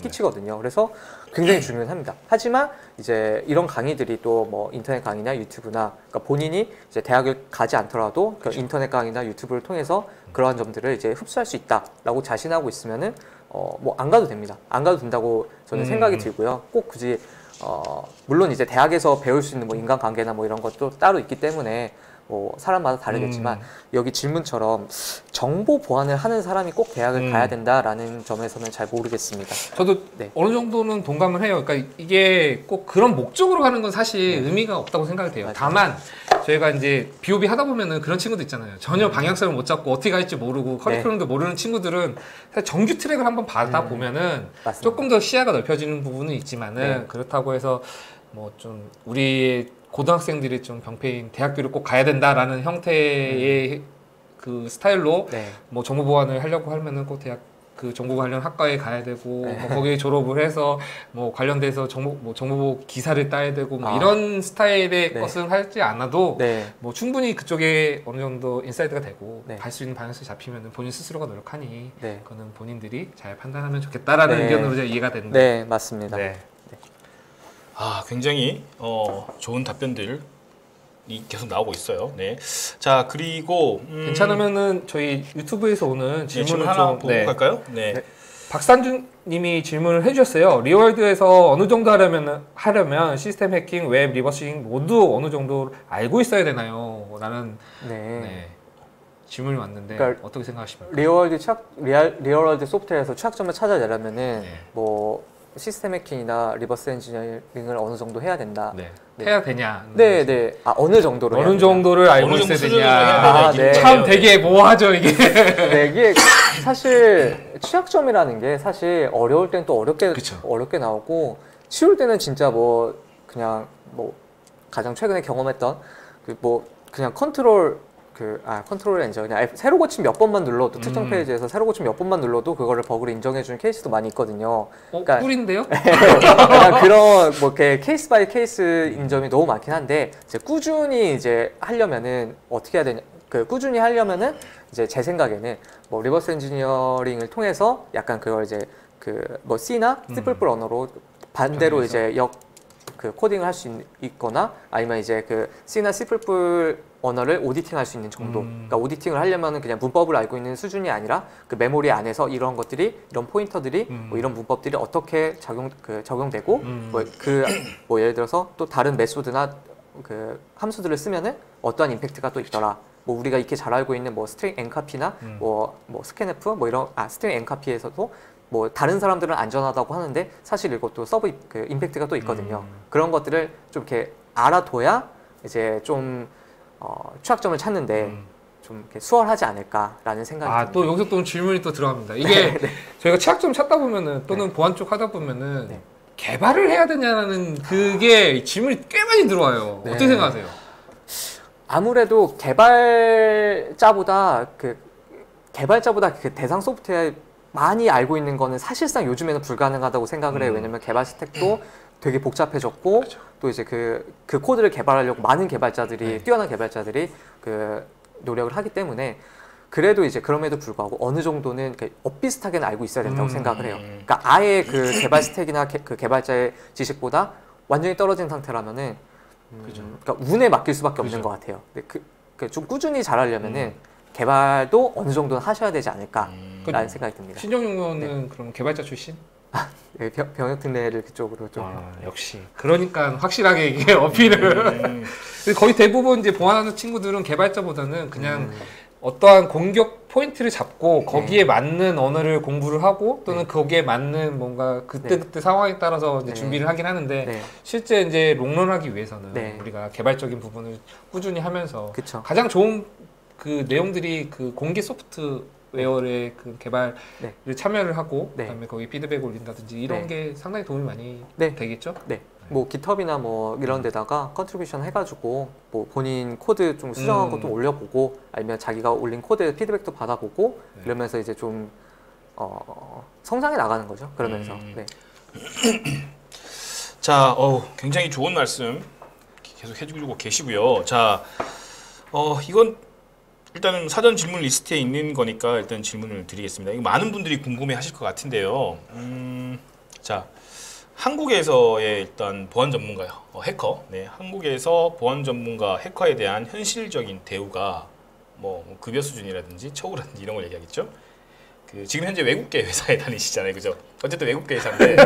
끼치거든요. 그래서 굉장히 중요합니다. 하지만 이제 이런 강의들이 또 뭐 인터넷 강의나 유튜브나 그러니까 본인이 이제 대학을 가지 않더라도 그 인터넷 강의나 유튜브를 통해서 그러한 점들을 이제 흡수할 수 있다라고 자신하고 있으면은 뭐 안 가도 됩니다. 안 가도 된다고 저는 생각이 들고요. 꼭 굳이 물론 이제 대학에서 배울 수 있는 뭐 인간관계나 뭐 이런 것도 따로 있기 때문에 뭐 사람마다 다르겠지만 여기 질문처럼 정보 보안을 하는 사람이 꼭 대학을 가야 된다라는 점에서는 잘 모르겠습니다. 저도 네. 어느 정도는 동감을 해요. 그러니까 이게 꼭 그런 목적으로 가는 건 사실 의미가 없다고 생각이 돼요. 맞아요. 다만 저희가 이제 BOB 하다 보면은 그런 친구도 있잖아요. 전혀 방향성을 못 잡고 어떻게 갈지 모르고 커리큘럼도 모르는 친구들은 사실 정규 트랙을 한번 받아 보면은 맞습니다. 조금 더 시야가 넓혀지는 부분은 있지만은 그렇다고 해서 뭐 좀 우리 고등학생들이 좀 병폐인 대학교를 꼭 가야 된다라는 형태의 그 스타일로 네. 뭐 정보 보안을 하려고 하면은 꼭 대학 그 정보 관련 학과에 가야 되고 뭐 거기에 졸업을 해서 뭐 관련돼서 정보 기사를 따야 되고 뭐 이런 스타일의 것은 하지 않아도 네. 뭐 충분히 그쪽에 어느 정도 인사이드가 되고 네. 갈 수 있는 방향성이 잡히면은 본인 스스로가 노력하니 네. 그거는 본인들이 잘 판단하면 좋겠다라는 네. 의견으로 제가 이해가 되는데. 네, 맞습니다. 네. 굉장히 좋은 답변들이 계속 나오고 있어요. 네. 자, 그리고 괜찮으면 저희 유튜브에서 오는 질문을 질문 하나 좀 보고 갈까요? 네. 박산준님이 질문을 해주셨어요. 리월드에서 어느 정도 하려면 시스템 해킹, 웹 리버싱 모두 어느 정도 알고 있어야 되나요? 라는 네. 질문이 왔는데 그러니까 어떻게 생각하십니까? 리얼월드 소프트웨어에서 취약점을 찾아내려면은 뭐 시스템 해킹이나 리버스 엔지니어링을 어느 정도 해야 된다. 네. 해야 되냐? 네. 어느 정도로 해야 어느 정도를 알고 어느 있어야 정도 되냐? 수준으로 해야 되냐? 참 되게 모호하죠 이게. 네, 이게 사실 취약점이라는 게 사실 어려울 땐 또 그쵸. 어렵게 나오고 쉬울 때는 진짜 뭐 그냥 뭐 가장 최근에 경험했던 그 뭐 그냥 컨트롤 엔저 그냥 새로 고침 몇 번만 눌러도 특정 페이지에서 새로 고침 몇 번만 눌러도 그거를 버그를 인정해주는 케이스도 많이 있거든요. 그러니까 꿀인데요? 약간 그런 뭐 이렇게 케이스 바이 케이스인 점이 너무 많긴 한데 이제 꾸준히 이제 하려면은 어떻게 해야 되냐? 꾸준히 하려면은 이제 제 생각에는 뭐 리버스 엔지니어링을 통해서 약간 그걸 이제 뭐 C나 C++ 언어로 반대로 이제 코딩을 할 수 있거나 아니면 이제 C나 C++ 언어를 오디팅할 수 있는 정도. 그러니까 오디팅을 하려면은 그냥 문법을 알고 있는 수준이 아니라 그 메모리 안에서 이런 것들이 이런 포인터들이 뭐 이런 문법들이 어떻게 적용되고 뭐 예를 들어서 또 다른 메소드나 함수들을 쓰면은 어떠한 임팩트가 또 있더라. 뭐 우리가 익히 잘 알고 있는 뭐 스트링 엔카피나 뭐 스캔F 뭐 이런 스트링 엔카피에서도 뭐 다른 사람들은 안전하다고 하는데 사실 이것도 서브 임팩트가 또 있거든요. 그런 것들을 좀 이렇게 알아둬야 이제 좀 취약점을 찾는데 좀 이렇게 수월하지 않을까라는 생각이 듭니다. 또 여기서 또 질문이 또 들어갑니다. 이게 저희가 취약점 찾다 보면은 또는 보안 쪽 하다 보면은 개발을 해야 되냐는 그게 질문이 꽤 많이 들어와요. 어떻게 생각하세요? 아무래도 개발자보다 대상 소프트웨어 많이 알고 있는 거는 사실상 요즘에는 불가능하다고 생각을 해요. 왜냐면 개발 스택도 되게 복잡해졌고 그렇죠. 또 이제 그 코드를 개발하려고 많은 개발자들이 네. 뛰어난 개발자들이 그 노력을 하기 때문에 그래도 이제 그럼에도 불구하고 어느 정도는 이렇게 엇비슷하게는 알고 있어야 된다고 생각을 해요. 그러니까 아예 그 개발 스택이나 그 개발자의 지식보다 완전히 떨어진 상태라면은 그죠. 그러니까 운에 맡길 수밖에 없는 그죠. 것 같아요. 근데 좀 꾸준히 잘하려면은 개발도 어느 정도는 하셔야 되지 않을까라는 생각이 듭니다. 신정용 의원은 그럼 개발자 출신? 네, 병역 특례를 그쪽으로 좀. 역시. 그러니까 확실하게 이게 어필을. 근데 거의 대부분 이제 보안하는 친구들은 개발자보다는 그냥 어떠한 공격 포인트를 잡고 거기에 맞는 언어를 공부를 하고 또는 거기에 맞는 뭔가 그때 상황에 따라서 이제 준비를 하긴 하는데 네. 실제 이제 롱런하기 위해서는 네. 우리가 개발적인 부분을 꾸준히 하면서 그쵸. 가장 좋은 그 내용들이 그 공개 소프트웨어의 그 개발에 참여를 하고 네. 그다음에 거기 피드백을 올린다든지 이런 네. 게 상당히 도움이 많이 네. 되겠죠? 네. 뭐 깃허브나 뭐 이런 데다가 컨트리뷰션 해가지고 뭐 본인 코드 좀 수정한 것도 올려보고 아니면 자기가 올린 코드 피드백도 받아보고 네. 이러면서 이제 좀 성장해 나가는 거죠. 그러면서. 네. 자, 굉장히 좋은 말씀 계속 해주고 계시고요. 자, 이건 일단은 사전 질문 리스트에 있는 거니까 일단 질문을 드리겠습니다. 이거 많은 분들이 궁금해하실 것 같은데요. 자, 한국에서의 일단 보안 전문가요, 해커. 네, 한국에서 보안 전문가 해커에 대한 현실적인 대우가 뭐 급여 수준이라든지 처우라든지 이런 걸 얘기하겠죠. 그 지금 현재 외국계 회사에 다니시잖아요, 그죠? 어쨌든 외국계 회사인데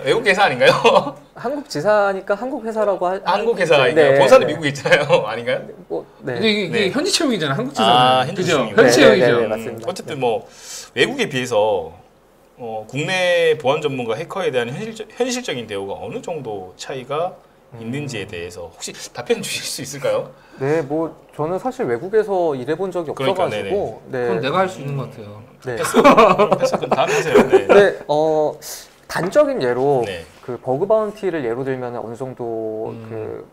외국계 회사 아닌가요? 한국 지사니까 한국 회사라고 한국 회사인가요? 네. 본사는 미국에 있잖아요, 아닌가요? 뭐, 네. 근데 이게 네. 현지 채용이잖아, 한국 지사는. 현지 그죠? 채용이구나. 현지 네, 채용이죠. 네, 맞습니다. 어쨌든 뭐 외국에 비해서 국내 보안 전문가 해커에 대한 현실적인 대우가 어느 정도 차이가 있는지에 대해서 혹시 답변 주실 수 있을까요? 네, 뭐 저는 사실 외국에서 일해본 적이 그러니까, 없어가지고 그건 내가 할 수 있는 것 같아요. 네. 패스 그럼 다음 하세요. 네. 네, 단적인 예로 네. 그 버그 바운티를 예로 들면 어느 정도 그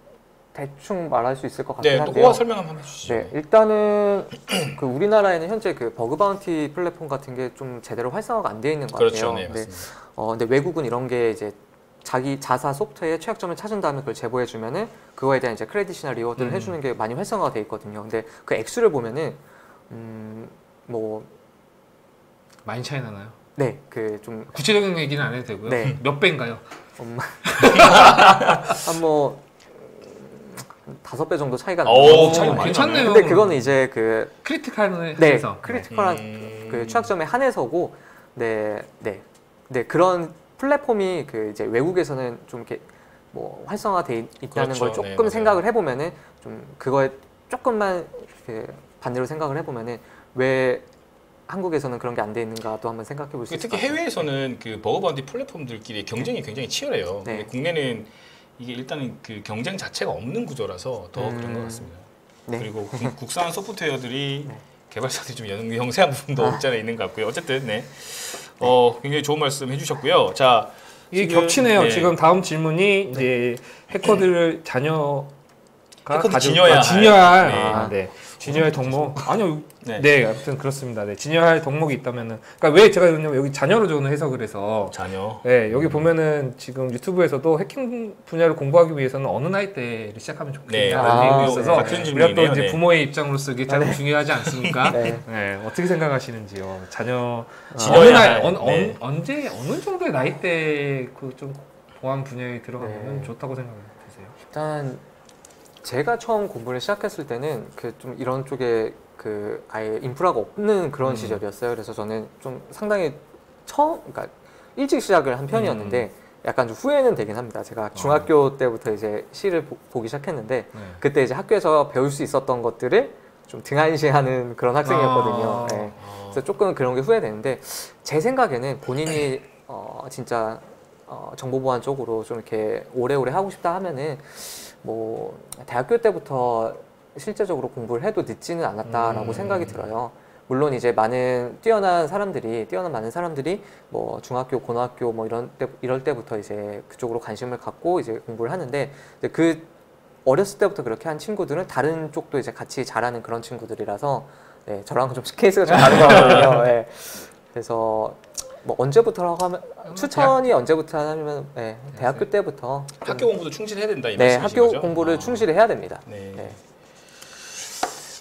대충 말할 수 있을 것 같긴 네, 또 한데요. 호화 설명 한번 해주시죠. 네, 일단은 그 우리나라에는 현재 그 버그 바운티 플랫폼 같은 게 좀 제대로 활성화가 안 되어 있는 것 그렇죠, 같아요. 네, 맞습니다. 근데 외국은 이런 게 이제 자기 자사 소프트웨어의 최악점을 찾은 다음에 그걸 제보해 주면은 그거에 대한 이제 크레딧이나 리워드를 해주는 게 많이 활성화가 돼 있거든요. 근데 그 액수를 보면은 뭐 많이 차이 나나요? 네, 그 좀 구체적인 얘기는 안 해도 되고요. 네. 몇 배인가요? 한뭐 5배 정도 차이가 오, 나요. 차이 많이 괜찮네요. 근데 그거는 이제 그 크리티컬에 네, 한해서. 크리티컬한 그 취약점에 한해서고, 네, 그런 플랫폼이 그 이제 외국에서는 좀 이렇게 뭐 활성화돼 있다는 그렇죠. 걸 조금 네, 맞아요. 생각을 해보면은 좀 그거에 조금만 이렇게 반대로 생각을 해보면은 왜 한국에서는 그런 게 안 돼 있는가도 한번 생각해 볼 수 있을 것 특히 같아요. 해외에서는 그 버그 바운티 플랫폼들끼리 경쟁이 굉장히 치열해요. 네. 근데 국내는 이게 일단은 그 경쟁 자체가 없는 구조라서 더 그런 것 같습니다. 네. 그리고 국산 소프트웨어들이 네. 개발사들이 좀 영세한 부분도 없지 않아 있는 것 같고요. 어쨌든 네, 굉장히 좋은 말씀 해주셨고요. 자, 이게 지금, 겹치네요. 네. 지금 다음 질문이 이제 해커들을 해커들 진여야 진여할 할. 네. 진여할 덕목 아니요. 네. 네. 아무튼 그렇습니다. 네. 진여할 덕목이 있다면은 그러니까 왜 제가 그러냐면 여기 자녀로 저는 해석을 해서 자녀. 네, 여기 보면은 지금 유튜브에서도 해킹 분야를 공부하기 위해서는 어느 나이 때를 시작하면 네, 좋겠냐는 얘기 있어서 같은 우리가 또 질문이네요. 이제 네. 부모의 입장으로서 이게 참 중요하지 않습니까? 네. 네, 어떻게 생각하시는지요? 자녀 진여야 어느 나이 할, 네. 언제 어느 정도의 나이 때 그 좀 보안 분야에 들어가면 네. 좋다고 생각하세요? 일단 제가 처음 공부를 시작했을 때는 그 좀 이런 쪽에 그 아예 인프라가 없는 그런 시절이었어요. 그래서 저는 좀 상당히 그러니까 일찍 시작을 한 편이었는데 약간 좀 후회는 되긴 합니다. 제가 중학교 때부터 이제 C를 보기 시작했는데 네. 그때 이제 학교에서 배울 수 있었던 것들을 좀 등한시하는 그런 학생이었거든요. 네. 그래서 조금 그런 게 후회되는데 제 생각에는 본인이 진짜 정보보안 쪽으로 좀 이렇게 오래오래 하고 싶다 하면은 뭐 대학교 때부터 실제적으로 공부를 해도 늦지는 않았다라고 생각이 들어요. 물론 이제 뛰어난 많은 사람들이 뭐 중학교, 고등학교 뭐 이럴 때부터 이제 그쪽으로 관심을 갖고 이제 공부를 하는데 그 어렸을 때부터 그렇게 한 친구들은 다른 쪽도 이제 같이 잘하는 그런 친구들이라서 네, 저랑은 좀 케이스가 좀 다른 것 같거든요. 네. 그래서 뭐 언제부터라고 하면 추천이 언제부터 하냐면 네, 대학교 때부터 학교 공부도 충실해야 된다 이 네, 말씀이신 학교 거죠? 공부를 충실히 해야 됩니다. 네. 네.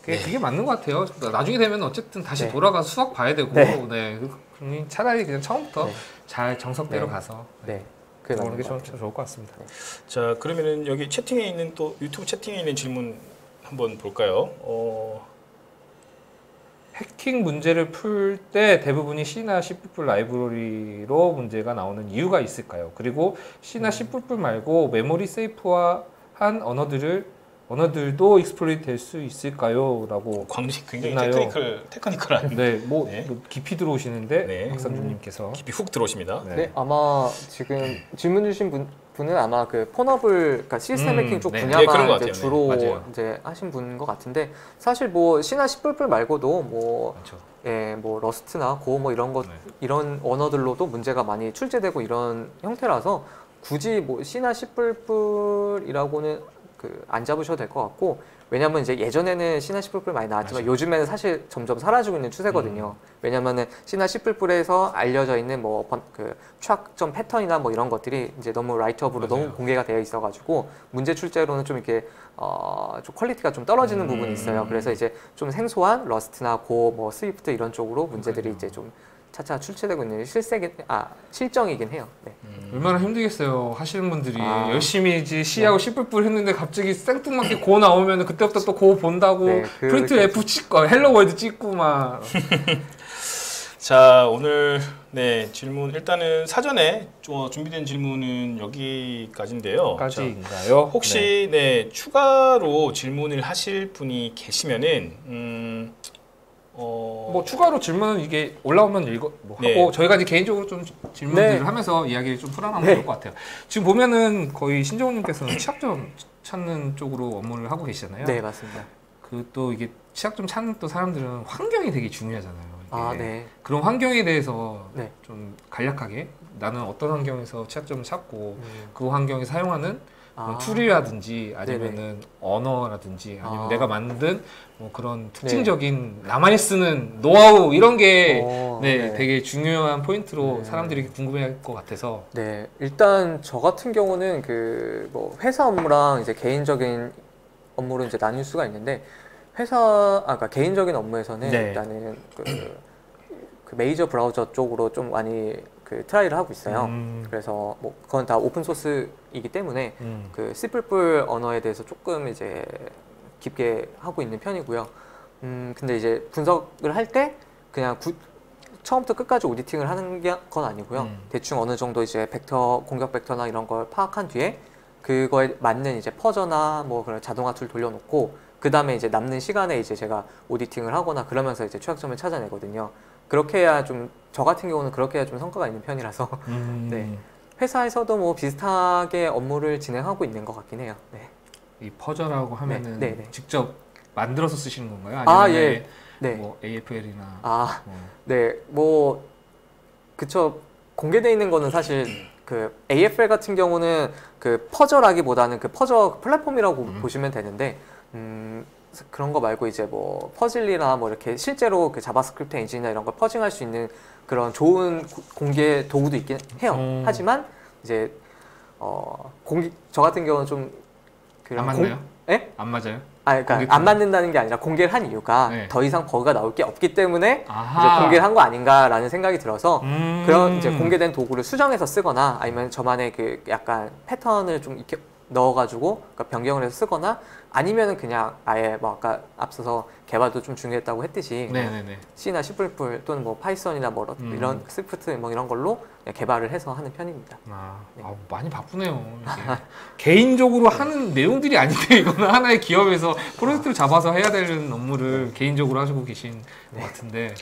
그게 맞는 것 같아요. 나중에 되면 어쨌든 다시 네. 돌아가서 수학 봐야 되고, 네. 네. 차라리 그냥 처음부터 네. 잘 정석대로 네. 가서 네. 그게 그러는 맞는 게 것 같아요. 좋을 것 같습니다. 자 그러면은 여기 채팅에 있는 또 유튜브 채팅에 있는 질문 한번 볼까요? 해킹 문제를 풀 때 대부분이 C나 C++ 라이브러리로 문제가 나오는 이유가 있을까요? 그리고 C나 C++ 말고 메모리 세이프화한 언어들도 익스플로이트 될 수 있을까요? 라고 광식 굉장히 있나요? 테크니컬한 네, 뭐 네. 깊이 들어오시는데 네. 박상준님께서 깊이 훅 들어오십니다. 네, 아마 지금 질문 주신 분은 아마 그 폰업을 그러니까 시스템 해킹 쪽 네. 분야만 네, 그런 것 이제 같아요. 주로 맞아요. 이제 하신 분인 것 같은데 사실 뭐 C나 C++ 말고도 뭐 그렇죠. 예, 뭐 러스트나 고 뭐 이런 것 네. 이런 언어들로도 문제가 많이 출제되고 이런 형태라서 굳이 뭐 C나 C++이라고는 그 안 잡으셔도 될 것 같고 왜냐면 이제 예전에는 C나 C++ 많이 나왔지만 맞아요. 요즘에는 사실 점점 사라지고 있는 추세거든요. 왜냐면은 C나 C++에서 알려져 있는 뭐 그 추학점 패턴이나 뭐 이런 것들이 이제 너무 라이트업으로 맞아요. 너무 공개가 되어 있어가지고 문제 출제로는 좀 이렇게 좀 퀄리티가 좀 떨어지는 부분이 있어요. 그래서 이제 좀 생소한 러스트나 고 뭐 스위프트 이런 쪽으로 문제들이 그러니까요. 이제 좀 차차 출제되고 있는 실정이긴 해요. 네. 얼마나 힘들겠어요 하시는 분들이 아. 열심히 이제 C하고 C++ 했는데 갑자기 생뚱맞게 고 나오면 그때부터 또 고 본다고 네, 프린트 그렇게 F 찍고 헬로 월드 찍고 막 자 오늘 네 질문 일단은 사전에 준비된 질문은 여기까지인데요. 자, 까지인가요? 혹시 네 추가로 질문을 하실 분이 계시면은 뭐 추가로 질문은 이게 올라오면 뭐 네. 하고 저희가 이제 개인적으로 좀 질문들을 네. 하면서 이야기를 좀 풀어나가면 네. 좋을 것 같아요. 지금 보면은 거의 신정훈님께서는 취약점 찾는 쪽으로 업무를 하고 계시잖아요. 네, 맞습니다. 그 또 이게 취약점 찾는 또 사람들은 환경이 되게 중요하잖아요. 이게. 아, 네. 그런 환경에 대해서 네. 좀 간략하게 나는 어떤 환경에서 취약점을 찾고 음. 그 환경에 사용하는 그런 아. 툴이라든지 아니면은 언어라든지 아니면 아. 내가 만든 뭐 그런 특징적인 나만이 쓰는 노하우 이런 게 네, 되게 중요한 포인트로 네. 사람들이 궁금해할 것 같아서 네, 일단 저 같은 경우는 그 뭐 회사 업무랑 이제 개인적인 업무로 이제 나뉠 수가 있는데 그러니까 개인적인 업무에서는 네. 일단은 그 메이저 브라우저 쪽으로 좀 많이 그 트라이를 하고 있어요. 그래서 뭐 그건 다 오픈 소스이기 때문에 그 C++ 언어에 대해서 조금 이제 깊게 하고 있는 편이고요. 근데 이제 분석을 할 때 그냥 처음부터 끝까지 오디팅을 하는 건 아니고요. 대충 어느 정도 이제 벡터, 공격 벡터나 이런 걸 파악한 뒤에 그거에 맞는 이제 퍼저나 뭐 그런 자동화 툴 돌려놓고 그 다음에 이제 남는 시간에 이제 제가 오디팅을 하거나 그러면서 이제 취약점을 찾아내거든요. 그렇게 해야 좀, 저 같은 경우는 그렇게 해야 좀 성과가 있는 편이라서 네. 회사에서도 뭐 비슷하게 업무를 진행하고 있는 것 같긴 해요. 네. 이 퍼저라고 하면은 네, 네. 직접 만들어서 쓰시는 건가요? 아, 아니면 예. 네. 뭐 AFL이나 아, 네. 뭐, 그쵸. 공개되어 있는 거는 사실 그 AFL 같은 경우는 그 퍼저라기보다는 그 퍼저 플랫폼이라고 보시면 되는데, 그런 거 말고 이제 뭐 퍼즐이나 뭐 이렇게 실제로 그 자바스크립트 엔진이나 이런 걸 퍼징할 수 있는 그런 좋은 공개 도구도 있긴 해요. 하지만 이제 저 같은 경우는 좀 안 맞나요? 예? 안 맞아요? 그러니까 안 맞는다는 게 아니라 공개를 한 이유가 네. 더 이상 버그가 나올 게 없기 때문에 아하. 이제 공개를 한 거 아닌가라는 생각이 들어서 음. 그런 이제 공개된 도구를 수정해서 쓰거나 아니면 저만의 그 약간 패턴을 좀 이렇게 넣어가지고 그러니까 변경을 해서 쓰거나 아니면은 그냥 아예 뭐 아까 앞서서 개발도 좀 중요했다고 했듯이 네네네. C나 C++ 또는 뭐 파이썬이나 뭐 이런 스크립트 뭐 이런 걸로 그냥 개발을 해서 하는 편입니다. 많이 바쁘네요. 이게. 개인적으로 하는 내용들이 아닌데 이거는 하나의 기업에서 프로젝트를 잡아서 해야 되는 업무를 개인적으로 하시고 계신 것 같은데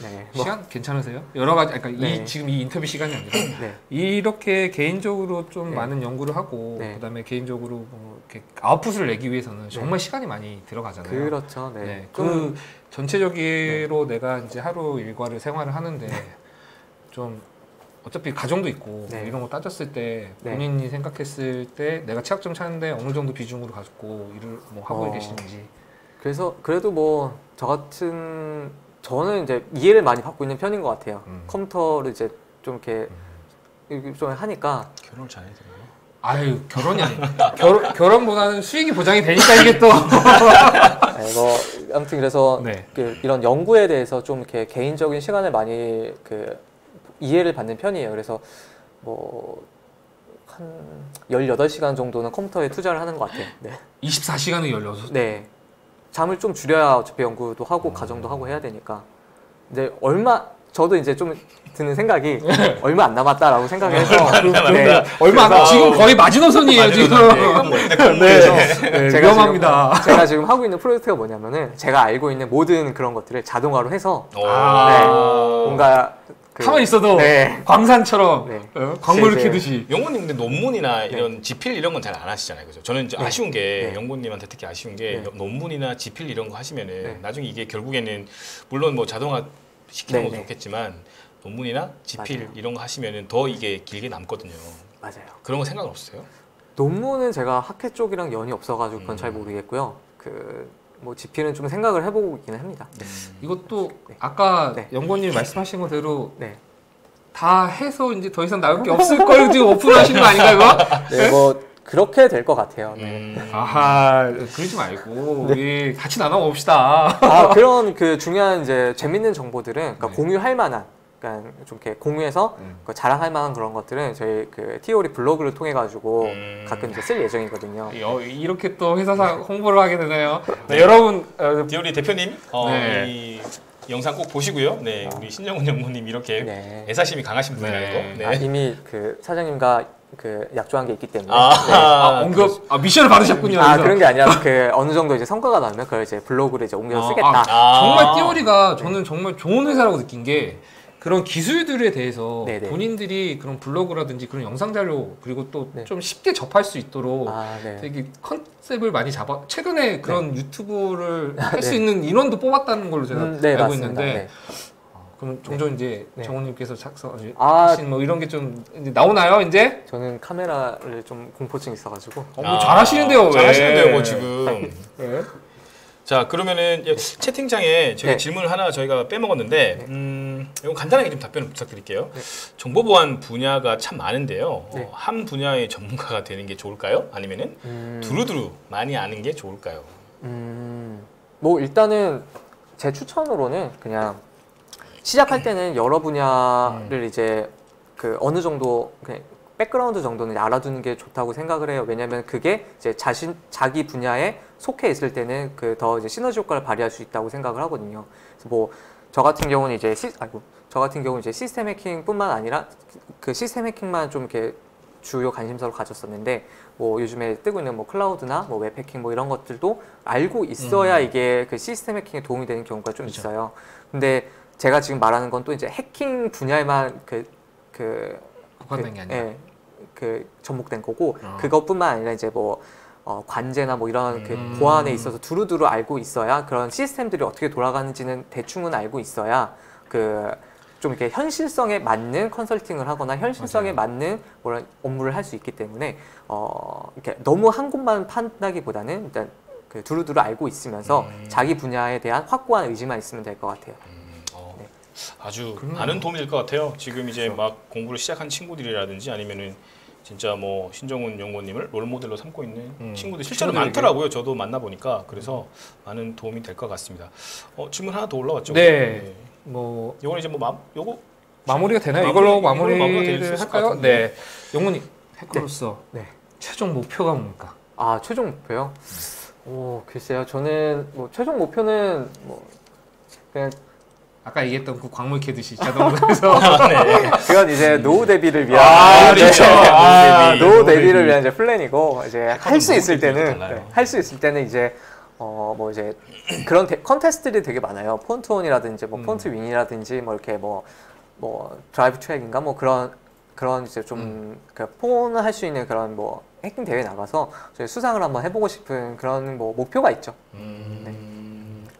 네. 시간 괜찮으세요? 여러 가지 그러니까 네. 지금 이 인터뷰 시간이 아니라 네. 이렇게 개인적으로 좀 네. 많은 연구를 하고 네. 그다음에 개인적으로 뭐 이렇게 아웃풋을 내기 위해서는 정말 시간이 많이 들어가잖아요. 그렇죠. 네. 네. 좀 그 전체적으로 내가 이제 하루 일과를 생활을 하는데 좀 어차피 가정도 있고 네. 이런 거 따졌을 때 네. 본인이 생각했을 때 내가 취약점 찾는데 어느 정도 비중으로 가지고 일을 뭐 하고 계시는지. 그래서 그래도 뭐 저 같은 저는 이제 이해를 많이 받고 있는 편인 것 같아요. 컴퓨터를 이제 좀 이렇게 좀 하니까 결혼을 잘해야 되나요? 아유 결혼이 아니야. 결혼보다는 수익이 보장이 되니까 이게 또. 네, 뭐 아무튼 그래서 네. 이런 연구에 대해서 좀 이렇게 개인적인 시간을 많이 이해를 받는 편이에요. 그래서 뭐 한 18시간 정도는 컴퓨터에 투자를 하는 것 같아요. 네. 24시간을 16. 네. 잠을 좀 줄여야 어차피 연구도 하고 가정도 하고 해야 되니까. 근데 저도 이제 좀 드는 생각이 얼마 안 남았다라고 생각을 해서 네. 얼마 안 남- 지금 거의 마지노선이에요 지금. 네, 위험합니다. 제가 지금 하고 있는 프로젝트가 뭐냐면은 제가 알고 있는 모든 그런 것들을 자동화로 해서 아. 뭔가 가만히 있어도 네. 광산처럼 네. 광물을 이제- 캐듯이. 영호님 근데 논문이나 이런 지필 이런 건 잘 안 하시잖아요, 그죠? 저는 이제 네. 아쉬운 게 네. 영호님한테 특히 아쉬운 게 네. 논문이나 지필 이런 거 하시면은 네. 나중에 이게 결국에는 물론 뭐 자동화 시키는 네, 것도 네. 좋겠지만 논문이나 지필 맞아요. 이런 거 하시면은 더 이게 길게 남거든요. 맞아요. 그런 거 생각은 없어요? 논문은 제가 학회 쪽이랑 연이 없어가지고 그건 잘 모르겠고요. 뭐 지필은 좀 생각을 해보고 있기는 합니다. 네. 이것도 네. 아까 네. 연구원님이 말씀하신 거대로 네. 다 해서 이제 더 이상 나올 게 없을 걸 지금 오픈하신 거 아닌가 이거? 네, 뭐 그렇게 될 것 같아요. 네. 아하, 그러지 말고 우리 같이 나눠 봅시다. 그런 중요한 이제 재밌는 정보들은 그러니까 네. 공유할 만한, 그러니까 좀 이렇게 공유해서 자랑할 만한 그런 것들은 저희 티오리 블로그를 통해 가지고 가끔 이제 쓸 예정이거든요. 이렇게 또 회사상 홍보를 하게 되나요? 네, 여러분 디오리 대표님, 네. 이 영상 꼭 보시고요. 네, 우리 신정훈 연구님 이렇게 네. 애사심이 강하신 분이라는 네. 거. 네. 이미 사장님과 약조한 게 있기 때문에. 언급 미션을 받으셨군요. 아 그래서. 그런 게 아니라 어느 정도 이제 성과가 나오면 그걸 이제 블로그로 이제 옮겨서 쓰겠다. 정말 띠오리가 저는 정말 좋은 회사라고 느낀 게 그런 기술들에 대해서 네네. 본인들이 그런 블로그라든지 그런 영상 자료 그리고 또 네. 좀 쉽게 접할 수 있도록 네. 되게 컨셉을 많이 잡아 최근에 그런 유튜브를 할 수 네. 있는 인원도 뽑았다는 걸로 제가 네, 알고 맞습니다. 있는데 네. 그럼 종종 이제 네. 정원님께서 작성하신 뭐 이런 게 좀 나오나요 이제? 저는 카메라를 좀 공포증 있어가지고. 뭐 잘하시는데요. 왜? 잘하시는데요, 뭐 지금. 네. 자, 그러면은 이제 채팅창에 저희 네. 질문을 하나 저희가 빼먹었는데, 이거 간단하게 좀 답변을 부탁드릴게요. 네. 정보보안 분야가 참 많은데요. 네. 한 분야의 전문가가 되는 게 좋을까요? 아니면은 두루두루 많이 아는 게 좋을까요? 뭐 일단은 제 추천으로는 그냥 시작할 때는 여러 분야를 이제 어느 정도 그냥 백그라운드 정도는 알아두는 게 좋다고 생각을 해요. 왜냐하면 그게 이제 자기 분야에 속해 있을 때는 더 이제 시너지 효과를 발휘할 수 있다고 생각을 하거든요. 그래서 뭐 저 같은 경우는 이제 시스템 해킹뿐만 아니라 시스템 해킹만 좀 이렇게 주요 관심사로 가졌었는데 뭐 요즘에 뜨고 있는 뭐 클라우드나 뭐 웹 해킹 뭐 이런 것들도 알고 있어야 이게 시스템 해킹에 도움이 되는 경우가 좀 그렇죠. 있어요. 근데 제가 지금 말하는 건 또 이제 해킹 분야에만 국한된 게 아니라. 접목된 거고 그것뿐만 아니라 이제 뭐 관제나 뭐 이런 보안에 있어서 두루두루 알고 있어야 그런 시스템들이 어떻게 돌아가는지는 대충은 알고 있어야 좀 이렇게 현실성에 맞는 컨설팅을 하거나 현실성에 맞는 그런 업무를 할 수 있기 때문에 이렇게 너무 한 곳만 판다기보다는 일단 두루두루 알고 있으면서 자기 분야에 대한 확고한 의지만 있으면 될 것 같아요. 네. 아주 많은 도움이 될 것 같아요. 지금 이제 막 공부를 시작한 친구들이라든지 아니면은 진짜 뭐 신정훈 연구원님을 롤모델로 삼고 있는 친구들 실제로 친구들에게. 많더라고요. 저도 만나보니까 그래서 많은 도움이 될 것 같습니다. 질문 하나 더 올라왔죠? 네. 뭐 이거는 이제 뭐 요거 마무리가 되나요? 마무리, 이걸로 이걸로 마무리가 마무리를 될 수 있을 것 할까요? 같은데. 네. 영훈이 해커로서 네. 최종 목표가 뭡니까? 최종 목표요? 글쎄요. 저는 뭐 최종 목표는 뭐 그냥 아까 얘기했던 그 광물 캐듯이 자동으로해서 그건 이제 노후 대비를 위한 그렇죠. 노후 대비를 위한 이제 플랜이고 이제 할 수 있을 때는 달라요. 할 수 있을 때는 이제 뭐 이제 그런 컨테스트들이 되게 많아요. 폰트온이라든지 뭐 폰트윈이라든지 뭐 이렇게 뭐 드라이브 트랙인가 뭐 그런 이제 좀 폰을 할 수 있는 그런 뭐 해킹 대회 나가서 저희 수상을 한번 해보고 싶은 그런 뭐 목표가 있죠.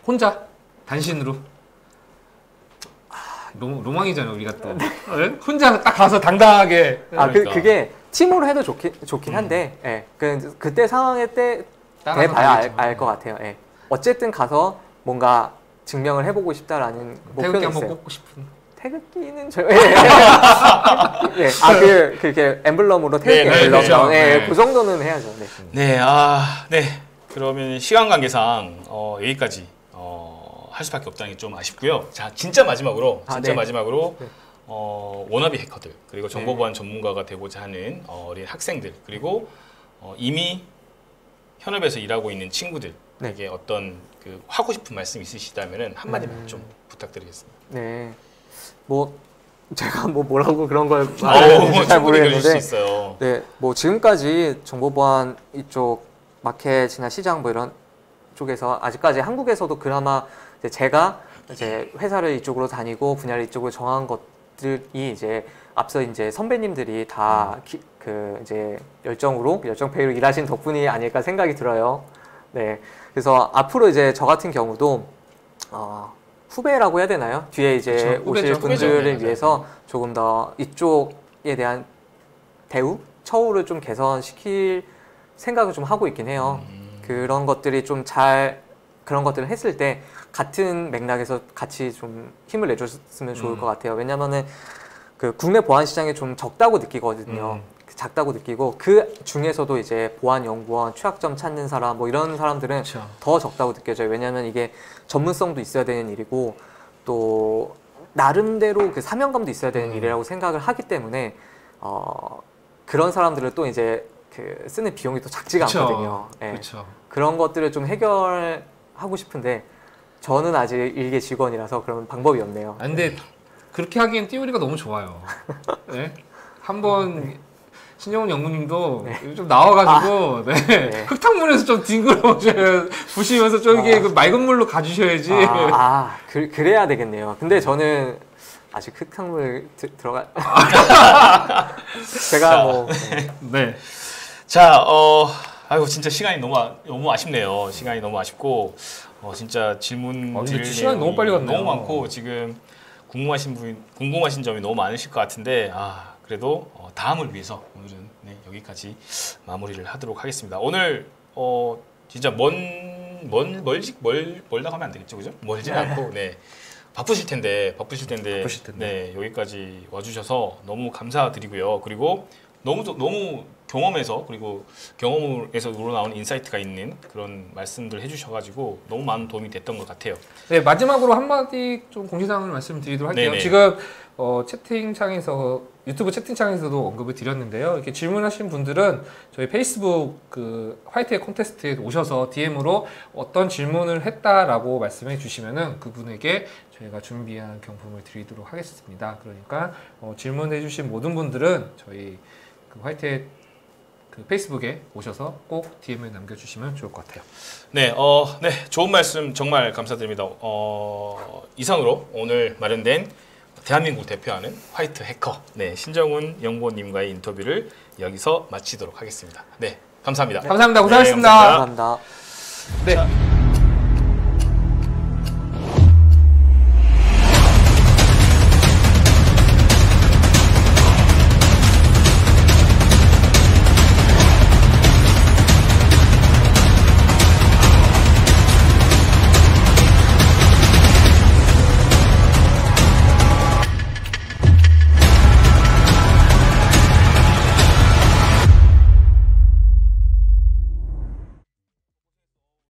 혼자 단신으로 로망이잖아요 우리가 또 네? 혼자 딱 가서 당당하게 그러니까. 그게 팀으로 해도 좋긴 한데 예. 그때 상황에 때 따라서 돼봐야 가겠죠. 알 것 같아요. 예. 어쨌든 가서 뭔가 증명을 해보고 싶다라는 태극기 목표는 한번 있어요. 꽂고 싶은. 태극기는 저 예. 예. 그렇게 엠블럼으로 태극기 네, 엠블럼 그렇죠. 예, 네. 그 정도는 해야죠. 네. 네. 그러면 시간 관계상 여기까지 할 수밖에 없다는 게 좀 아쉽고요. 자, 진짜 마지막으로 네. 네. 워너비 해커들 그리고 정보보안 전문가가 되고자 하는 어린 학생들 그리고 이미 현업에서 일하고 있는 친구들에게 어떤 그 하고 싶은 말씀 있으시다면은 한 마디만 좀 부탁드리겠습니다. 네. 뭐 제가 뭐라고 그런 걸 뭐 말하는지 잘 충분히 그러실 수 모르겠는데 있어요. 네, 뭐 지금까지 정보보안 이쪽 마켓이나 시장 뭐 이런 쪽에서 아직까지 한국에서도 그나마 이제 제가 이제 회사를 이쪽으로 다니고 분야를 이쪽으로 정한 것들이 이제 앞서 이제 선배님들이 다 그 이제 열정페이로 일하신 덕분이 아닐까 생각이 들어요. 네, 그래서 앞으로 이제 저 같은 경우도 후배라고 해야 되나요? 뒤에 이제 그렇죠. 오실 후배죠. 분들을 후배죠. 위해서 조금 더 이쪽에 대한 대우, 처우를 좀 개선시킬 생각을 좀 하고 있긴 해요. 그런 것들이 좀 그런 것들을 했을 때 같은 맥락에서 같이 좀 힘을 내줬으면 좋을 것 같아요. 왜냐면은 그 국내 보안 시장이 좀 적다고 느끼거든요. 작다고 느끼고 그 중에서도 이제 보안연구원, 취약점 찾는 사람 뭐 이런 사람들은 그렇죠. 더 적다고 느껴져요. 왜냐하면 이게 전문성도 있어야 되는 일이고 또 나름대로 그 사명감도 있어야 되는 일이라고 생각을 하기 때문에 그런 사람들을 또 이제 그 쓰는 비용이 또 작지가 그쵸. 않거든요. 예. 그렇죠. 그런 것들을 좀 해결하고 싶은데 저는 아직 일개 직원이라서 그런 방법이 없네요. 아, 근데 그렇게 하기엔 띠우리가 너무 좋아요. 네? 한번 신영훈 연구님도 좀 나와가지고 네. 흙탕물에서 좀 뒹굴어 부시면서 좀 이게 그 맑은 물로 가주셔야지. 그래야 되겠네요. 근데 저는 아직 흙탕물 들어가 제가 뭐 네. 자, 아이고 진짜 시간이 너무 아쉽네요. 시간이 너무 아쉽고 진짜 질문 근데 드릴 시간이 너무 빨리 갔네요. 너무 많고 지금 궁금하신 점이 너무 많으실 것 같은데 그래도 다음을 위해서 오늘은 여기까지 마무리를 하도록 하겠습니다. 오늘 진짜 멀다 가면 안 되겠죠, 그죠? 멀진 않고 바쁘실 텐데 네, 여기까지 와주셔서 너무 감사드리고요. 그리고 너무 경험에서 그리고 경험에서 우러나온 인사이트가 있는 그런 말씀들 해주셔가지고 너무 많은 도움이 됐던 것 같아요. 네, 마지막으로 한마디 좀 공지사항을 말씀드리도록 할게요. 네네. 지금 유튜브 채팅창에서도 언급을 드렸는데요. 이렇게 질문하신 분들은 저희 페이스북 그 화이트의 콘테스트에 오셔서 DM으로 어떤 질문을 했다라고 말씀해 주시면은 그분에게 저희가 준비한 경품을 드리도록 하겠습니다. 그러니까 질문해 주신 모든 분들은 저희 그 화이트의 그 페이스북에 오셔서 꼭 DM을 남겨주시면 좋을 것 같아요. 네, 좋은 말씀 정말 감사드립니다. 이상으로 오늘 마련된 대한민국 대표하는 화이트 해커 신정훈 연구원님과의 인터뷰를 여기서 마치도록 하겠습니다. 네, 감사합니다. 감사합니다. 고생하셨습니다. 네, 감사합니다. 네.